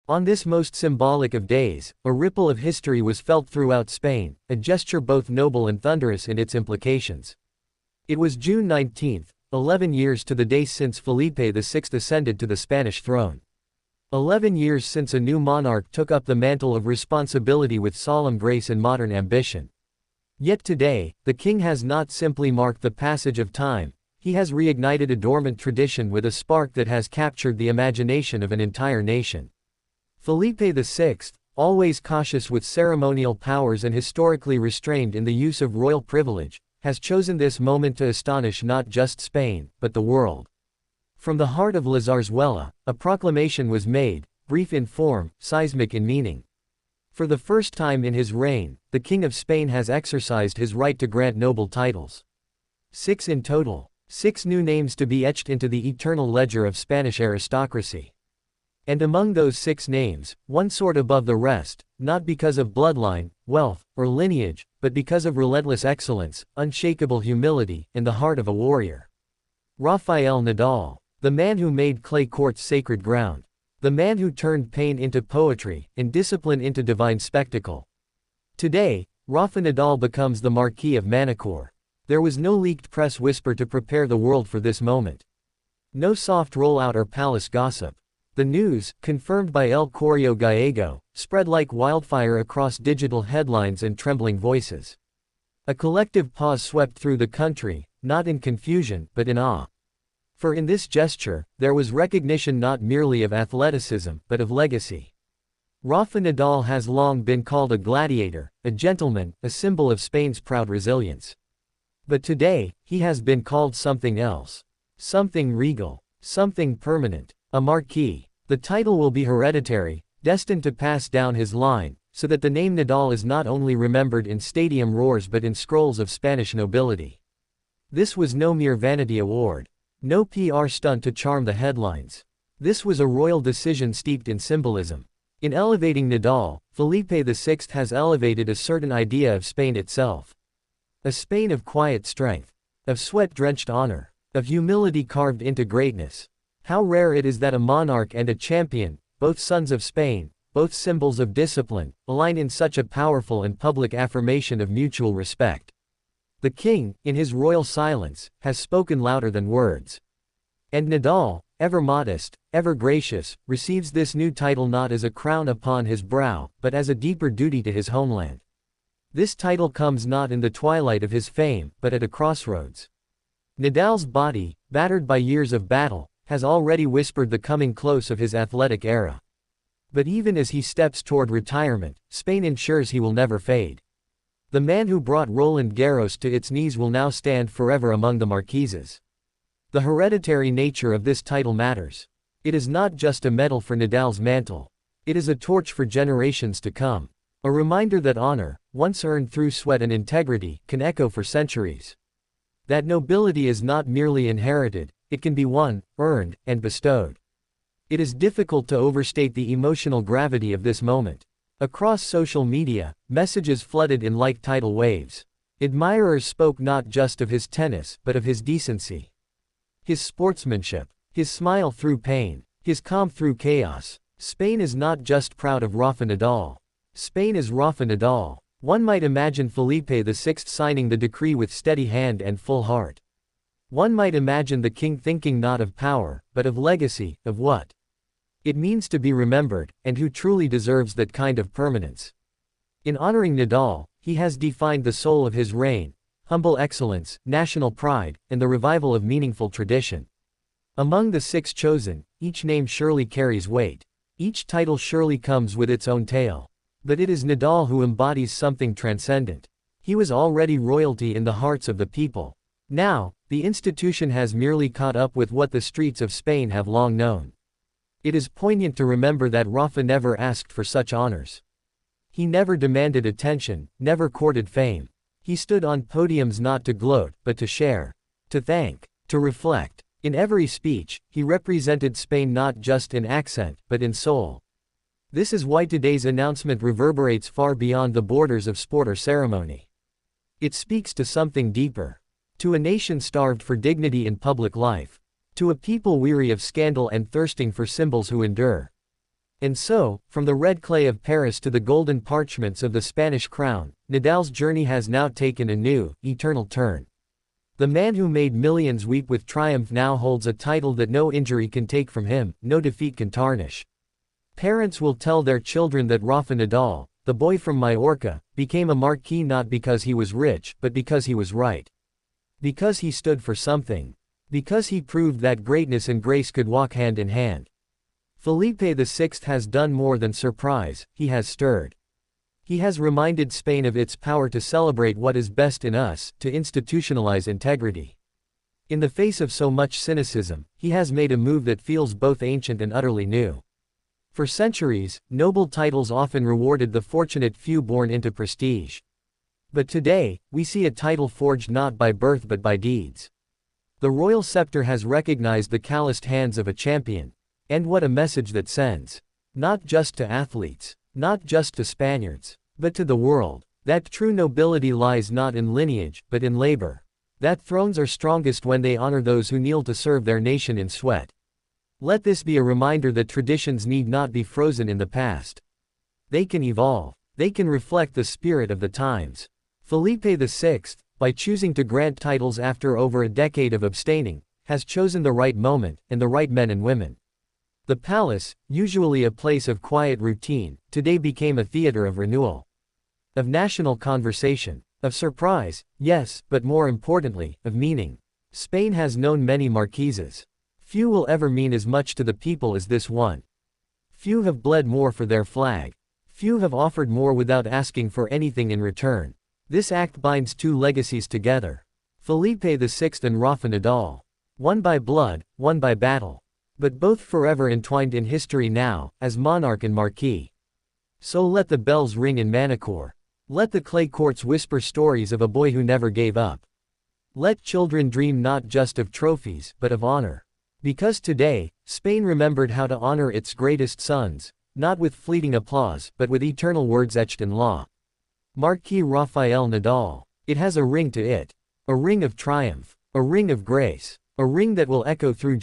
On this most symbolic of days, a ripple of history was felt throughout Spain, a gesture both noble and thunderous in its implications. It was June 19, 11 years to the day since Felipe VI ascended to the Spanish throne. 11 years since a new monarch took up the mantle of responsibility with solemn grace and modern ambition. Yet today, the king has not simply marked the passage of time, he has reignited a dormant tradition with a spark that has captured the imagination of an entire nation. Felipe VI, always cautious with ceremonial powers and historically restrained in the use of royal privilege, has chosen this moment to astonish not just Spain, but the world. From the heart of Zarzuela, a proclamation was made, brief in form, seismic in meaning. For the first time in his reign, the King of Spain has exercised his right to grant noble titles. 6 in total. 6 new names to be etched into the eternal ledger of Spanish aristocracy. And among those 6 names, one soared above the rest, not because of bloodline, wealth, or lineage, but because of relentless excellence, unshakable humility, and the heart of a warrior. Rafael Nadal, the man who made clay courts sacred ground. The man who turned pain into poetry, and discipline into divine spectacle. Today, Rafa Nadal becomes the Marquis of Manacor. There was no leaked press whisper to prepare the world for this moment. No soft rollout or palace gossip. The news, confirmed by El Correo Gallego, spread like wildfire across digital headlines and trembling voices. A collective pause swept through the country, not in confusion, but in awe. For in this gesture, there was recognition not merely of athleticism, but of legacy. Rafa Nadal has long been called a gladiator, a gentleman, a symbol of Spain's proud resilience. But today, he has been called something else. Something regal. Something permanent. A marquis. The title will be hereditary, destined to pass down his line, so that the name Nadal is not only remembered in stadium roars but in scrolls of Spanish nobility. This was no mere vanity award. No PR stunt to charm the headlines. This was a royal decision steeped in symbolism. In elevating Nadal, Felipe VI has elevated a certain idea of Spain itself. A Spain of quiet strength. Of sweat-drenched honor. Of humility carved into greatness. How rare it is that a monarch and a champion, both sons of Spain, both symbols of discipline, align in such a powerful and public affirmation of mutual respect. The king, in his royal silence, has spoken louder than words. And Nadal, ever modest, ever gracious, receives this new title not as a crown upon his brow, but as a deeper duty to his homeland. This title comes not in the twilight of his fame, but at a crossroads. Nadal's body, battered by years of battle, has already whispered the coming close of his athletic era. But even as he steps toward retirement, Spain ensures he will never fade. The man who brought Roland Garros to its knees will now stand forever among the marquises. The hereditary nature of this title matters. It is not just a medal for Nadal's mantle. It is a torch for generations to come. A reminder that honor, once earned through sweat and integrity, can echo for centuries. That nobility is not merely inherited, it can be won, earned, and bestowed. It is difficult to overstate the emotional gravity of this moment. Across social media, messages flooded in like tidal waves. Admirers spoke not just of his tennis, but of his decency. His sportsmanship. His smile through pain. His calm through chaos. Spain is not just proud of Rafa Nadal. Spain is Rafa Nadal. One might imagine Felipe VI signing the decree with steady hand and full heart. One might imagine the king thinking not of power, but of legacy, of what it means to be remembered, and who truly deserves that kind of permanence. In honoring Nadal, he has defined the soul of his reign: humble excellence, national pride, and the revival of meaningful tradition. Among the 6 chosen, each name surely carries weight. Each title surely comes with its own tale. But it is Nadal who embodies something transcendent. He was already royalty in the hearts of the people. Now, the institution has merely caught up with what the streets of Spain have long known. It is poignant to remember that Rafa never asked for such honors. He never demanded attention, never courted fame. He stood on podiums not to gloat, but to share, to thank, to reflect. In every speech, he represented Spain not just in accent, but in soul. This is why today's announcement reverberates far beyond the borders of sport or ceremony. It speaks to something deeper. To a nation starved for dignity in public life. To a people weary of scandal and thirsting for symbols who endure. And so, from the red clay of Paris to the golden parchments of the Spanish crown, Nadal's journey has now taken a new, eternal turn. The man who made millions weep with triumph now holds a title that no injury can take from him, no defeat can tarnish. Parents will tell their children that Rafa Nadal, the boy from Majorca, became a marquis not because he was rich, but because he was right. Because he stood for something. Because he proved that greatness and grace could walk hand in hand. Felipe VI has done more than surprise, he has stirred. He has reminded Spain of its power to celebrate what is best in us, to institutionalize integrity. In the face of so much cynicism, he has made a move that feels both ancient and utterly new. For centuries, noble titles often rewarded the fortunate few born into prestige. But today, we see a title forged not by birth but by deeds. The royal scepter has recognized the calloused hands of a champion. And what a message that sends. Not just to athletes, not just to Spaniards, but to the world, that true nobility lies not in lineage, but in labor. That thrones are strongest when they honor those who kneel to serve their nation in sweat. Let this be a reminder that traditions need not be frozen in the past. They can evolve. They can reflect the spirit of the times. Felipe VI, by choosing to grant titles after over a decade of abstaining, has chosen the right moment, and the right men and women. The palace, usually a place of quiet routine, today became a theater of renewal. Of national conversation. Of surprise, yes, but more importantly, of meaning. Spain has known many marquises. Few will ever mean as much to the people as this one. Few have bled more for their flag. Few have offered more without asking for anything in return. This act binds two legacies together. Felipe VI and Rafa Nadal. One by blood, one by battle. But both forever entwined in history now, as monarch and marquis. So let the bells ring in Manacor. Let the clay courts whisper stories of a boy who never gave up. Let children dream not just of trophies, but of honor. Because today, Spain remembered how to honor its greatest sons, not with fleeting applause, but with eternal words etched in law. Marquis Rafael Nadal. It has a ring to it. A ring of triumph. A ring of grace. A ring that will echo through